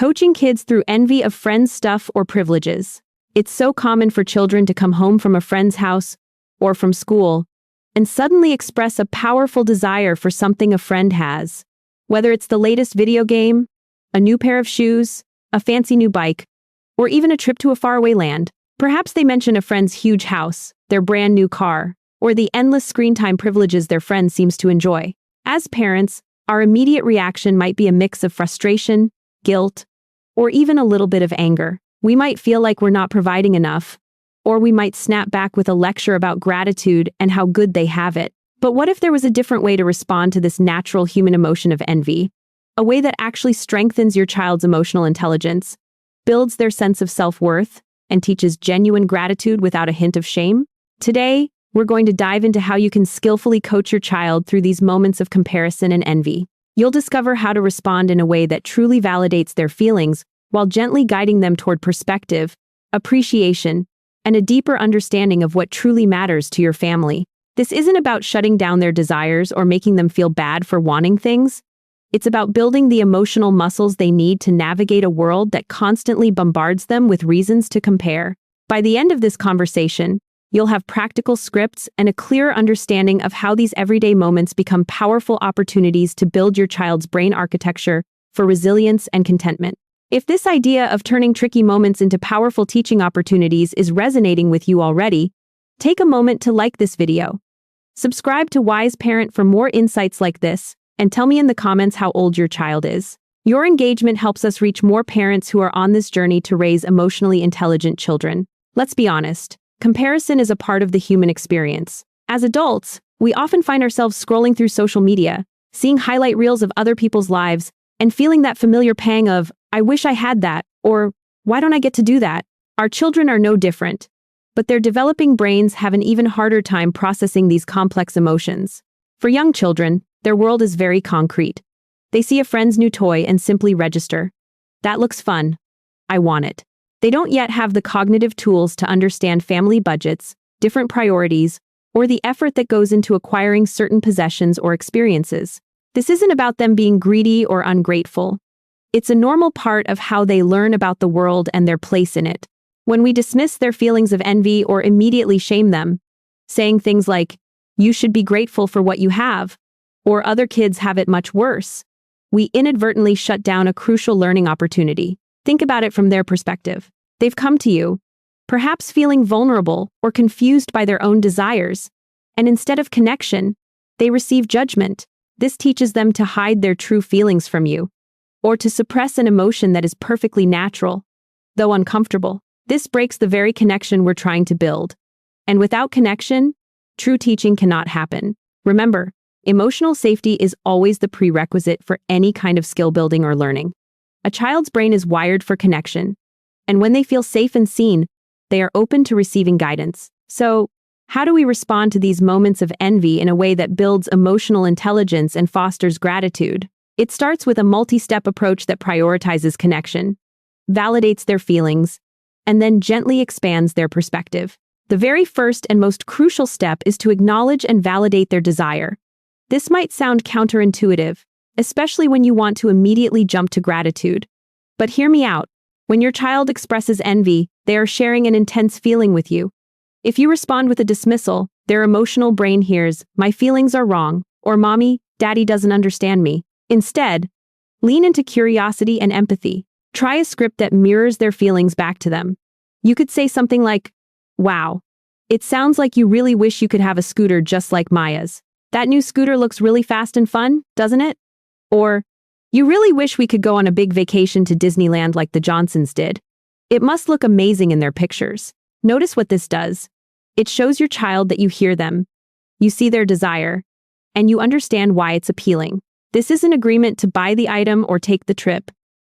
Coaching kids through envy of friends' stuff or privileges. It's so common for children to come home from a friend's house or from school and suddenly express a powerful desire for something a friend has. Whether it's the latest video game, a new pair of shoes, a fancy new bike, or even a trip to a faraway land. Perhaps they mention a friend's huge house, their brand new car, or the endless screen time privileges their friend seems to enjoy. As parents, our immediate reaction might be a mix of frustration, guilt, or even a little bit of anger. We might feel like we're not providing enough, or we might snap back with a lecture about gratitude and how good they have it. But what if there was a different way to respond to this natural human emotion of envy? A way that actually strengthens your child's emotional intelligence, builds their sense of self-worth, and teaches genuine gratitude without a hint of shame? Today, we're going to dive into how you can skillfully coach your child through these moments of comparison and envy. You'll discover how to respond in a way that truly validates their feelings while gently guiding them toward perspective, appreciation, and a deeper understanding of what truly matters to your family. This isn't about shutting down their desires or making them feel bad for wanting things. It's about building the emotional muscles they need to navigate a world that constantly bombards them with reasons to compare. By the end of this conversation, you'll have practical scripts and a clearer understanding of how these everyday moments become powerful opportunities to build your child's brain architecture for resilience and contentment. If this idea of turning tricky moments into powerful teaching opportunities is resonating with you already, take a moment to like this video. Subscribe to Wise Parent for more insights like this, and tell me in the comments how old your child is. Your engagement helps us reach more parents who are on this journey to raise emotionally intelligent children. Let's be honest. Comparison is a part of the human experience. As adults, we often find ourselves scrolling through social media, seeing highlight reels of other people's lives, and feeling that familiar pang of, I wish I had that, or why don't I get to do that? Our children are no different, but their developing brains have an even harder time processing these complex emotions. For young children, their world is very concrete. They see a friend's new toy and simply register. That looks fun. I want it. They don't yet have the cognitive tools to understand family budgets, different priorities, or the effort that goes into acquiring certain possessions or experiences. This isn't about them being greedy or ungrateful. It's a normal part of how they learn about the world and their place in it. When we dismiss their feelings of envy or immediately shame them, saying things like, you should be grateful for what you have, or other kids have it much worse, we inadvertently shut down a crucial learning opportunity. Think about it from their perspective. They've come to you, perhaps feeling vulnerable or confused by their own desires, and instead of connection, they receive judgment. This teaches them to hide their true feelings from you, or to suppress an emotion that is perfectly natural, though uncomfortable. This breaks the very connection we're trying to build. And without connection, true teaching cannot happen. Remember, emotional safety is always the prerequisite for any kind of skill building or learning. A child's brain is wired for connection, and when they feel safe and seen, they are open to receiving guidance. So, how do we respond to these moments of envy in a way that builds emotional intelligence and fosters gratitude? It starts with a multi-step approach that prioritizes connection, validates their feelings, and then gently expands their perspective. The very first and most crucial step is to acknowledge and validate their desire. This might sound counterintuitive, especially when you want to immediately jump to gratitude. But hear me out. When your child expresses envy, they are sharing an intense feeling with you. If you respond with a dismissal, their emotional brain hears, my feelings are wrong, or mommy, daddy doesn't understand me. Instead, lean into curiosity and empathy. Try a script that mirrors their feelings back to them. You could say something like, wow, it sounds like you really wish you could have a scooter just like Maya's. That new scooter looks really fast and fun, doesn't it? Or, you really wish we could go on a big vacation to Disneyland like the Johnsons did. It must look amazing in their pictures. Notice what this does. It shows your child that you hear them, you see their desire, and you understand why it's appealing. This isn't agreement to buy the item or take the trip.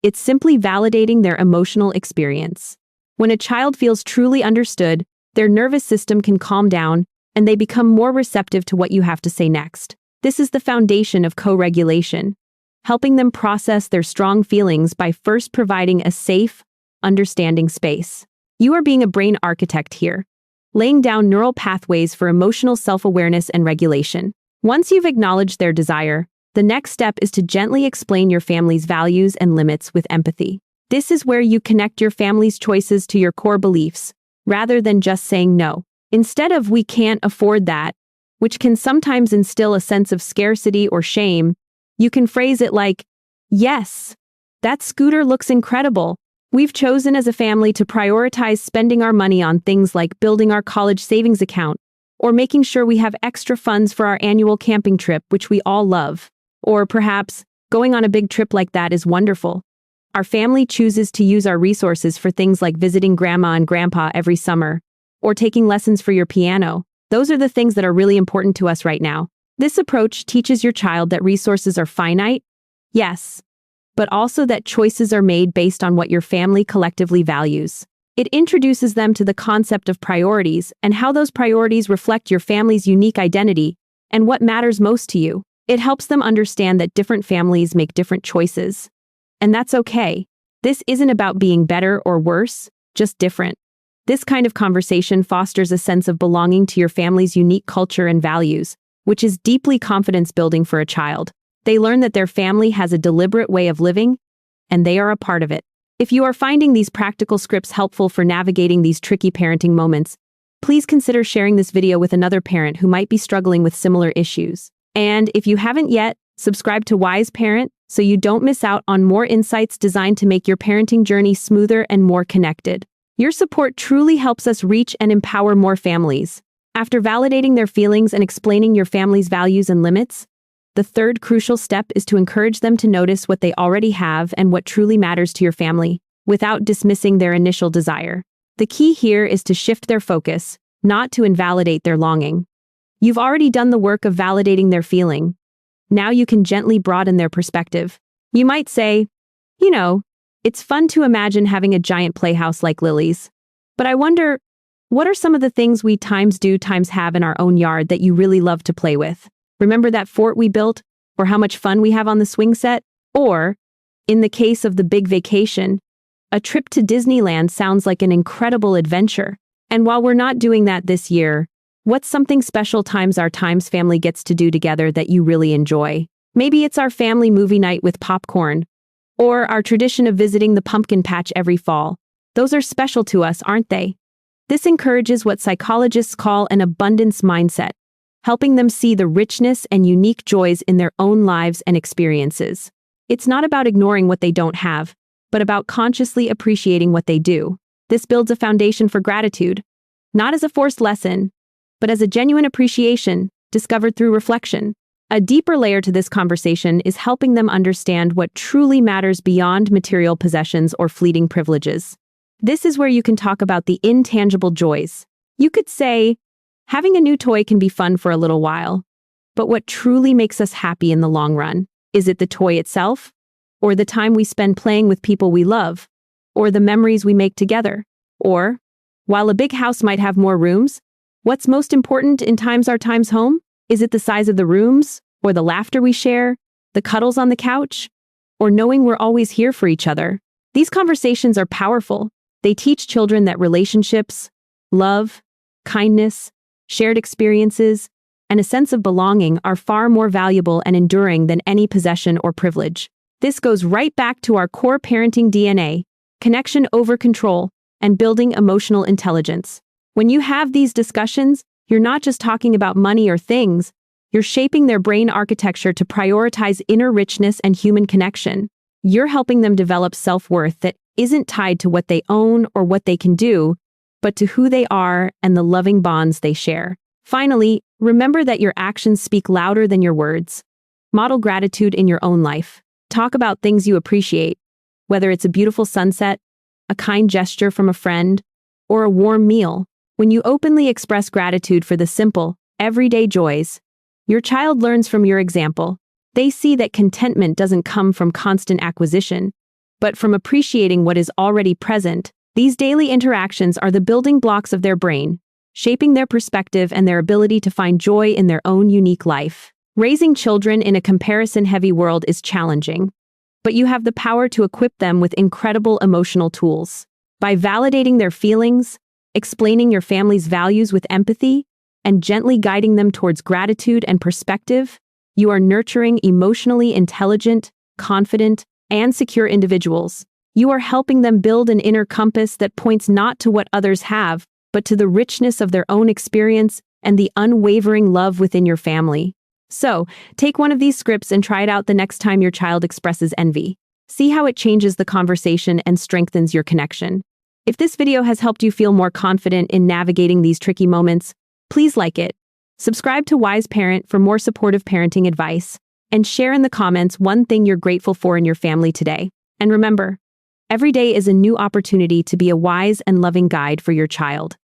It's simply validating their emotional experience. When a child feels truly understood, their nervous system can calm down, and they become more receptive to what you have to say next. This is the foundation of co-regulation, helping them process their strong feelings by first providing a safe, understanding space. You are being a brain architect here, laying down neural pathways for emotional self-awareness and regulation. Once you've acknowledged their desire, the next step is to gently explain your family's values and limits with empathy. This is where you connect your family's choices to your core beliefs, rather than just saying no. Instead of "we can't afford that," which can sometimes instill a sense of scarcity or shame, you can phrase it like, "Yes, that scooter looks incredible. We've chosen as a family to prioritize spending our money on things like building our college savings account, or making sure we have extra funds for our annual camping trip, which we all love. Or perhaps, going on a big trip like that is wonderful. Our family chooses to use our resources for things like visiting grandma and grandpa every summer, or taking lessons for your piano. Those are the things that are really important to us right now." This approach teaches your child that resources are finite, yes, but also that choices are made based on what your family collectively values. It introduces them to the concept of priorities and how those priorities reflect your family's unique identity and what matters most to you. It helps them understand that different families make different choices. And that's okay. This isn't about being better or worse, just different. This kind of conversation fosters a sense of belonging to your family's unique culture and values, which is deeply confidence-building for a child. They learn that their family has a deliberate way of living, and they are a part of it. If you are finding these practical scripts helpful for navigating these tricky parenting moments, please consider sharing this video with another parent who might be struggling with similar issues. And if you haven't yet, subscribe to Wise Parent so you don't miss out on more insights designed to make your parenting journey smoother and more connected. Your support truly helps us reach and empower more families. After validating their feelings and explaining your family's values and limits, the third crucial step is to encourage them to notice what they already have and what truly matters to your family, without dismissing their initial desire. The key here is to shift their focus, not to invalidate their longing. You've already done the work of validating their feeling. Now you can gently broaden their perspective. You might say, "It's fun to imagine having a giant playhouse like Lily's. But I wonder, what are some of the things we have in our own yard that you really love to play with? Remember that fort we built? Or how much fun we have on the swing set? Or, in the case of the big vacation, a trip to Disneyland sounds like an incredible adventure. And while we're not doing that this year, what's something special our family gets to do together that you really enjoy? Maybe it's our family movie night with popcorn, or our tradition of visiting the pumpkin patch every fall. Those are special to us, aren't they?" This encourages what psychologists call an abundance mindset, helping them see the richness and unique joys in their own lives and experiences. It's not about ignoring what they don't have, but about consciously appreciating what they do. This builds a foundation for gratitude, not as a forced lesson, but as a genuine appreciation discovered through reflection. A deeper layer to this conversation is helping them understand what truly matters beyond material possessions or fleeting privileges. This is where you can talk about the intangible joys. You could say, having a new toy can be fun for a little while, but what truly makes us happy in the long run? Is it the toy itself? Or the time we spend playing with people we love? Or the memories we make together? Or, while a big house might have more rooms, what's most important in our home? Is it the size of the rooms? Or the laughter we share? The cuddles on the couch? Or knowing we're always here for each other? These conversations are powerful. They teach children that relationships, love, kindness, shared experiences, and a sense of belonging are far more valuable and enduring than any possession or privilege. This goes right back to our core parenting DNA, connection over control, and building emotional intelligence. When you have these discussions, you're not just talking about money or things, you're shaping their brain architecture to prioritize inner richness and human connection. You're helping them develop self-worth that isn't tied to what they own or what they can do, but to who they are and the loving bonds they share. Finally, remember that your actions speak louder than your words. Model gratitude in your own life. Talk about things you appreciate, whether it's a beautiful sunset, a kind gesture from a friend, or a warm meal. When you openly express gratitude for the simple, everyday joys, your child learns from your example. They see that contentment doesn't come from constant acquisition, but from appreciating what is already present. These daily interactions are the building blocks of their brain, shaping their perspective and their ability to find joy in their own unique life. Raising children in a comparison-heavy world is challenging, but you have the power to equip them with incredible emotional tools. By validating their feelings, explaining your family's values with empathy, and gently guiding them towards gratitude and perspective, you are nurturing emotionally intelligent, confident, and secure individuals. You are helping them build an inner compass that points not to what others have, but to the richness of their own experience and the unwavering love within your family. So, take one of these scripts and try it out the next time your child expresses envy. See how it changes the conversation and strengthens your connection. If this video has helped you feel more confident in navigating these tricky moments, please like it. Subscribe to Wise Parent for more supportive parenting advice, and share in the comments one thing you're grateful for in your family today. And remember, every day is a new opportunity to be a wise and loving guide for your child.